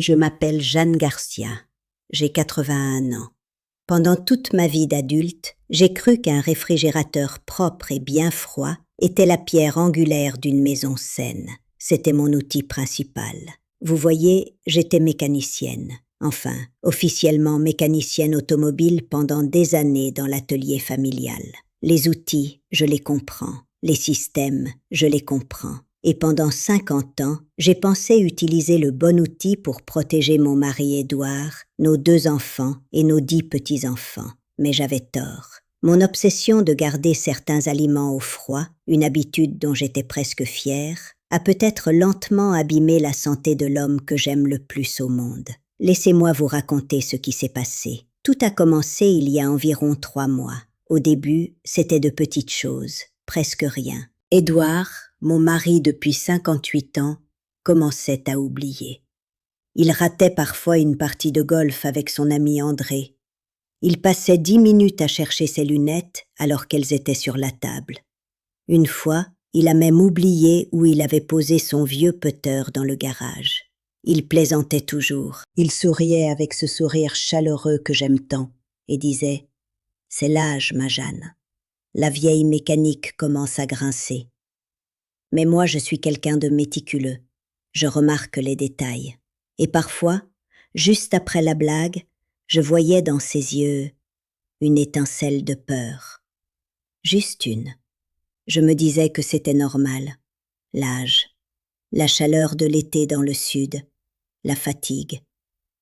Je m'appelle Jeanne Garcia. J'ai 81 ans. Pendant toute ma vie d'adulte, j'ai cru qu'un réfrigérateur propre et bien froid était la pierre angulaire d'une maison saine. C'était mon outil principal. Vous voyez, j'étais mécanicienne. Enfin, officiellement mécanicienne automobile pendant des années dans l'atelier familial. Les outils, je les comprends. Les systèmes, je les comprends. Et pendant 50 ans, j'ai pensé utiliser le bon outil pour protéger mon mari Édouard, nos 2 enfants et nos 10 petits-enfants. Mais j'avais tort. Mon obsession de garder certains aliments au froid, une habitude dont j'étais presque fière, a peut-être lentement abîmé la santé de l'homme que j'aime le plus au monde. Laissez-moi vous raconter ce qui s'est passé. Tout a commencé il y a environ 3 mois. Au début, c'était de petites choses, presque rien. Édouard, mon mari depuis 58 ans, commençait à oublier. Il ratait parfois une partie de golf avec son ami André. Il passait 10 minutes à chercher ses lunettes alors qu'elles étaient sur la table. Une fois, il a même oublié où il avait posé son vieux putter dans le garage. Il plaisantait toujours. Il souriait avec ce sourire chaleureux que j'aime tant et disait « C'est l'âge, ma Jeanne. La vieille mécanique commence à grincer. » Mais moi, je suis quelqu'un de méticuleux. Je remarque les détails. Et parfois, juste après la blague, je voyais dans ses yeux une étincelle de peur. Juste une. Je me disais que c'était normal. L'âge, la chaleur de l'été dans le sud, la fatigue.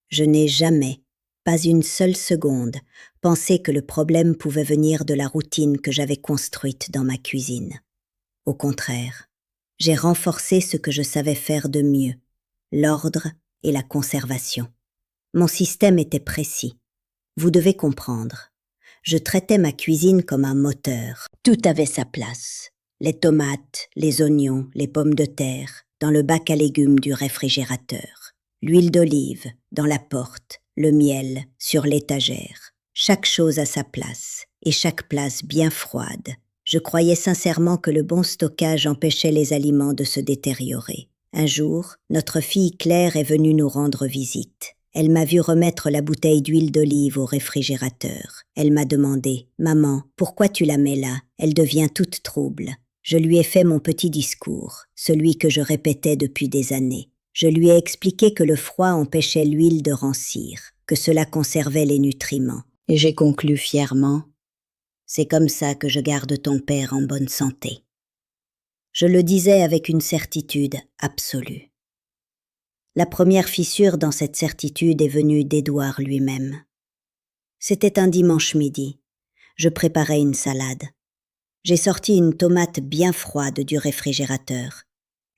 Je n'ai jamais, pas une seule seconde, pensé que le problème pouvait venir de la routine que j'avais construite dans ma cuisine. Au contraire, j'ai renforcé ce que je savais faire de mieux, l'ordre et la conservation. Mon système était précis. Vous devez comprendre. Je traitais ma cuisine comme un moteur. Tout avait sa place. Les tomates, les oignons, les pommes de terre, dans le bac à légumes du réfrigérateur. L'huile d'olive, dans la porte, le miel, sur l'étagère. Chaque chose à sa place, et chaque place bien froide. Je croyais sincèrement que le bon stockage empêchait les aliments de se détériorer. Un jour, notre fille Claire est venue nous rendre visite. Elle m'a vu remettre la bouteille d'huile d'olive au réfrigérateur. Elle m'a demandé « Maman, pourquoi tu la mets là? Elle devient toute trouble. » Je lui ai fait mon petit discours, celui que je répétais depuis des années. Je lui ai expliqué que le froid empêchait l'huile de rancir, que cela conservait les nutriments. Et j'ai conclu fièrement « C'est comme ça que je garde ton père en bonne santé. » Je le disais avec une certitude absolue. La première fissure dans cette certitude est venue d'Édouard lui-même. C'était un dimanche midi. Je préparais une salade. J'ai sorti une tomate bien froide du réfrigérateur.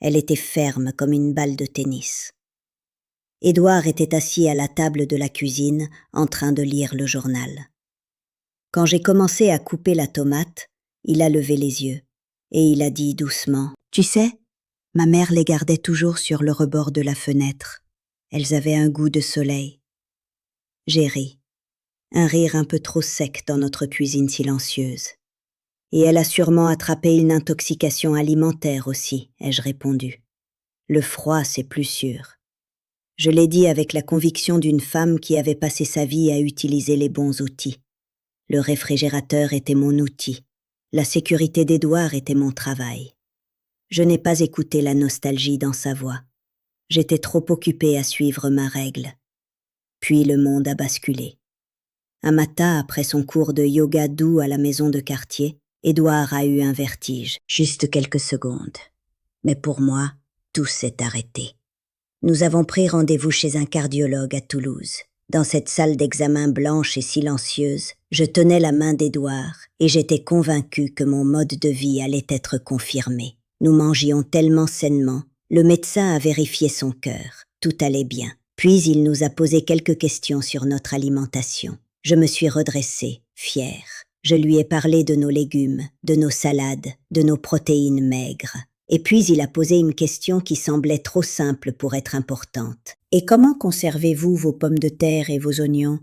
Elle était ferme comme une balle de tennis. Édouard était assis à la table de la cuisine en train de lire le journal. Quand j'ai commencé à couper la tomate, il a levé les yeux et il a dit doucement « Tu sais, ma mère les gardait toujours sur le rebord de la fenêtre. Elles avaient un goût de soleil. » J'ai ri, un rire un peu trop sec dans notre cuisine silencieuse. « Et elle a sûrement attrapé une intoxication alimentaire aussi, » ai-je répondu. « Le froid, c'est plus sûr. » Je l'ai dit avec la conviction d'une femme qui avait passé sa vie à utiliser les bons outils. Le réfrigérateur était mon outil. La sécurité d'Édouard était mon travail. Je n'ai pas écouté la nostalgie dans sa voix. J'étais trop occupée à suivre ma règle. Puis le monde a basculé. Un matin, après son cours de yoga doux à la maison de quartier, Édouard a eu un vertige. Juste quelques secondes. Mais pour moi, tout s'est arrêté. Nous avons pris rendez-vous chez un cardiologue à Toulouse. Dans cette salle d'examen blanche et silencieuse, je tenais la main d'Édouard et j'étais convaincue que mon mode de vie allait être confirmé. Nous mangions tellement sainement, le médecin a vérifié son cœur. Tout allait bien. Puis il nous a posé quelques questions sur notre alimentation. Je me suis redressée, fière. Je lui ai parlé de nos légumes, de nos salades, de nos protéines maigres. Et puis il a posé une question qui semblait trop simple pour être importante. « Et comment conservez-vous vos pommes de terre et vos oignons ?»«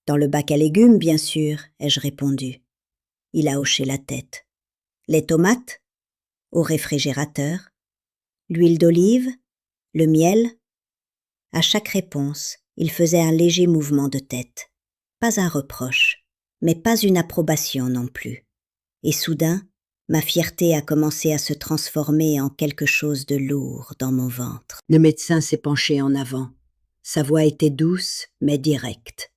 Dans le bac à légumes, bien sûr, » ai-je répondu. Il a hoché la tête. « Les tomates ? Au réfrigérateur ? L'huile d'olive ? Le miel ? À chaque réponse, il faisait un léger mouvement de tête. Pas un reproche, mais pas une approbation non plus. Et soudain, ma fierté a commencé à se transformer en quelque chose de lourd dans mon ventre. Le médecin s'est penché en avant. Sa voix était douce, mais directe.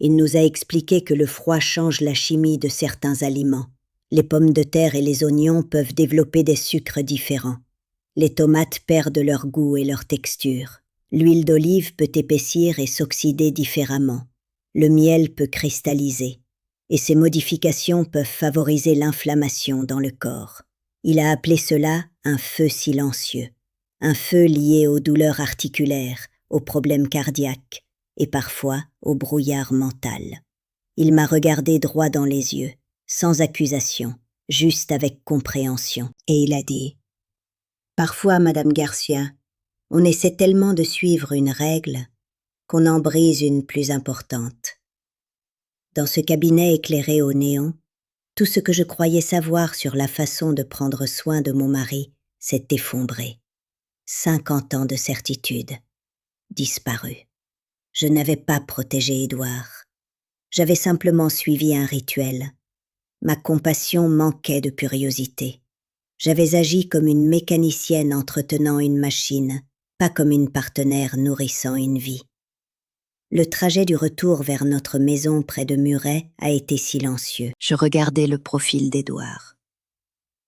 Il nous a expliqué que le froid change la chimie de certains aliments. Les pommes de terre et les oignons peuvent développer des sucres différents. Les tomates perdent leur goût et leur texture. L'huile d'olive peut épaissir et s'oxyder différemment. Le miel peut cristalliser. Et ces modifications peuvent favoriser l'inflammation dans le corps. Il a appelé cela un feu silencieux. Un feu lié aux douleurs articulaires, aux problèmes cardiaques et parfois au brouillard mental. Il m'a regardé droit dans les yeux, sans accusation, juste avec compréhension, et il a dit « Parfois, Madame Garcia, on essaie tellement de suivre une règle qu'on en brise une plus importante. » Dans ce cabinet éclairé au néon, tout ce que je croyais savoir sur la façon de prendre soin de mon mari s'est effondré. 50 ans de certitude, disparu. Je n'avais pas protégé Édouard. J'avais simplement suivi un rituel. Ma compassion manquait de curiosité. J'avais agi comme une mécanicienne entretenant une machine, pas comme une partenaire nourrissant une vie. Le trajet du retour vers notre maison près de Muret a été silencieux. Je regardais le profil d'Édouard.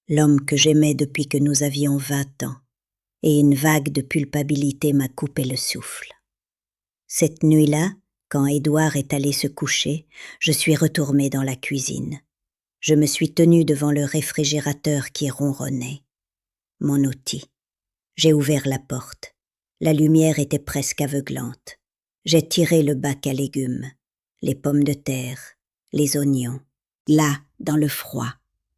L'homme que j'aimais depuis que nous avions 20 ans, et une vague de culpabilité m'a coupé le souffle. Cette nuit-là, quand Édouard est allé se coucher, je suis retournée dans la cuisine. Je me suis tenue devant le réfrigérateur qui ronronnait. Mon outil. J'ai ouvert la porte. La lumière était presque aveuglante. J'ai tiré le bac à légumes, les pommes de terre, les oignons. Là, dans le froid,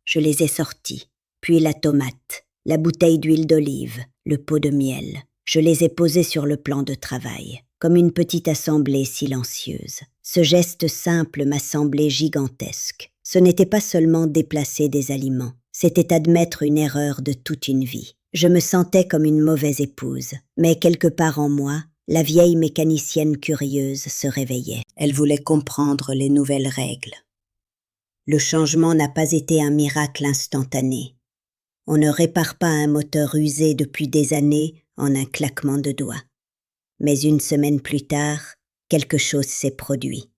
je les ai sortis, puis la tomate, la bouteille d'huile d'olive, le pot de miel. Je les ai posés sur le plan de travail, comme une petite assemblée silencieuse. Ce geste simple m'a semblé gigantesque. Ce n'était pas seulement déplacer des aliments, c'était admettre une erreur de toute une vie. Je me sentais comme une mauvaise épouse, mais quelque part en moi, la vieille mécanicienne curieuse se réveillait. Elle voulait comprendre les nouvelles règles. Le changement n'a pas été un miracle instantané. On ne répare pas un moteur usé depuis des années en un claquement de doigts. Mais une semaine plus tard, quelque chose s'est produit.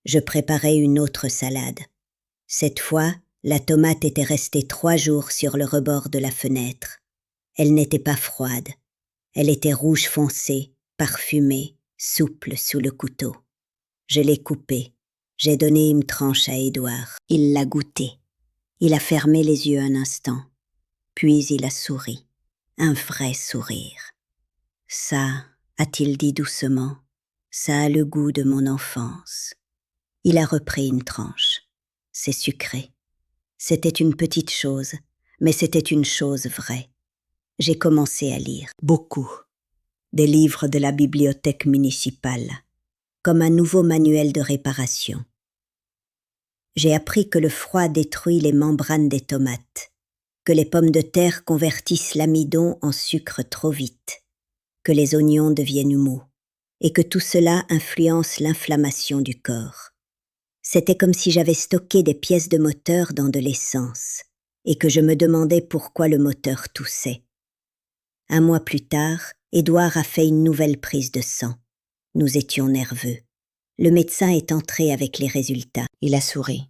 Je préparais une autre salade. Cette fois, la tomate était restée 3 jours sur le rebord de la fenêtre. Elle n'était pas froide. Elle était rouge foncé, parfumée, souple sous le couteau. Je l'ai coupée. J'ai donné une tranche à Édouard. Il l'a goûtée. Il a fermé les yeux un instant. Puis il a souri. Un vrai sourire. Ça, a-t-il dit doucement, ça a le goût de mon enfance. Il a repris une tranche. C'est sucré. C'était une petite chose, mais c'était une chose vraie. J'ai commencé à lire. Beaucoup. Des livres de la bibliothèque municipale, comme un nouveau manuel de réparation. J'ai appris que le froid détruit les membranes des tomates, que les pommes de terre convertissent l'amidon en sucre trop vite, que les oignons deviennent mous, et que tout cela influence l'inflammation du corps. C'était comme si j'avais stocké des pièces de moteur dans de l'essence, et que je me demandais pourquoi le moteur toussait. 1 mois plus tard, Édouard a fait une nouvelle prise de sang. Nous étions nerveux. Le médecin est entré avec les résultats. Il a souri.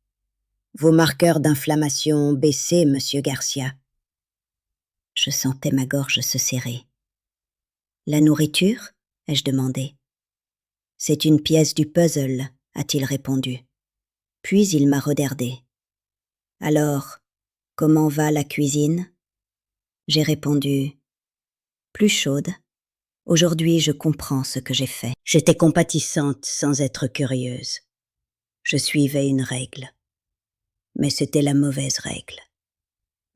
« Vos marqueurs d'inflammation ont baissé, monsieur Garcia. » Je sentais ma gorge se serrer. « La nourriture ?» ai-je demandé. « C'est une pièce du puzzle, » a-t-il répondu. Puis il m'a regardé. « Alors, comment va la cuisine ?» J'ai répondu « Plus chaude. Aujourd'hui, je comprends ce que j'ai fait. » J'étais compatissante sans être curieuse. Je suivais une règle. Mais c'était la mauvaise règle.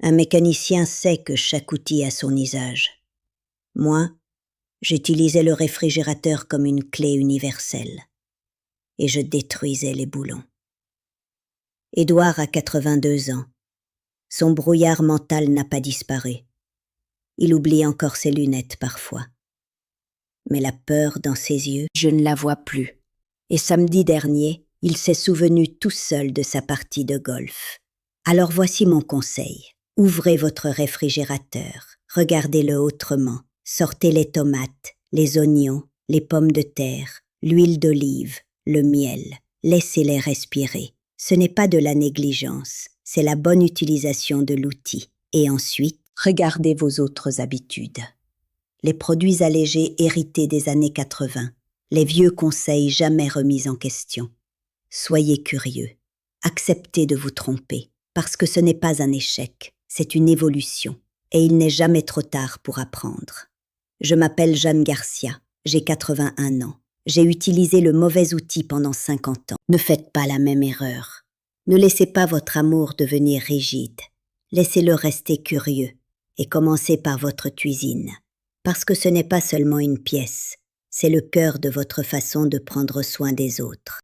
Un mécanicien sait que chaque outil a son usage. Moi, j'utilisais le réfrigérateur comme une clé universelle. Et je détruisais les boulons. Édouard a 82 ans. Son brouillard mental n'a pas disparu. Il oublie encore ses lunettes parfois. mais la peur dans ses yeux, je ne la vois plus. Et samedi dernier, il s'est souvenu tout seul de sa partie de golf. Alors voici mon conseil. Ouvrez votre réfrigérateur, regardez-le autrement, sortez les tomates, les oignons, les pommes de terre, l'huile d'olive, le miel, laissez-les respirer. Ce n'est pas de la négligence, c'est la bonne utilisation de l'outil. Et ensuite, regardez vos autres habitudes. Les produits allégés hérités des années 80, les vieux conseils jamais remis en question. Soyez curieux, acceptez de vous tromper, parce que ce n'est pas un échec, c'est une évolution, et il n'est jamais trop tard pour apprendre. Je m'appelle Jeanne Garcia, j'ai 81 ans. J'ai utilisé le mauvais outil pendant 50 ans. Ne faites pas la même erreur. Ne laissez pas votre amour devenir rigide. Laissez-le rester curieux et commencez par votre cuisine. Parce que ce n'est pas seulement une pièce, c'est le cœur de votre façon de prendre soin des autres.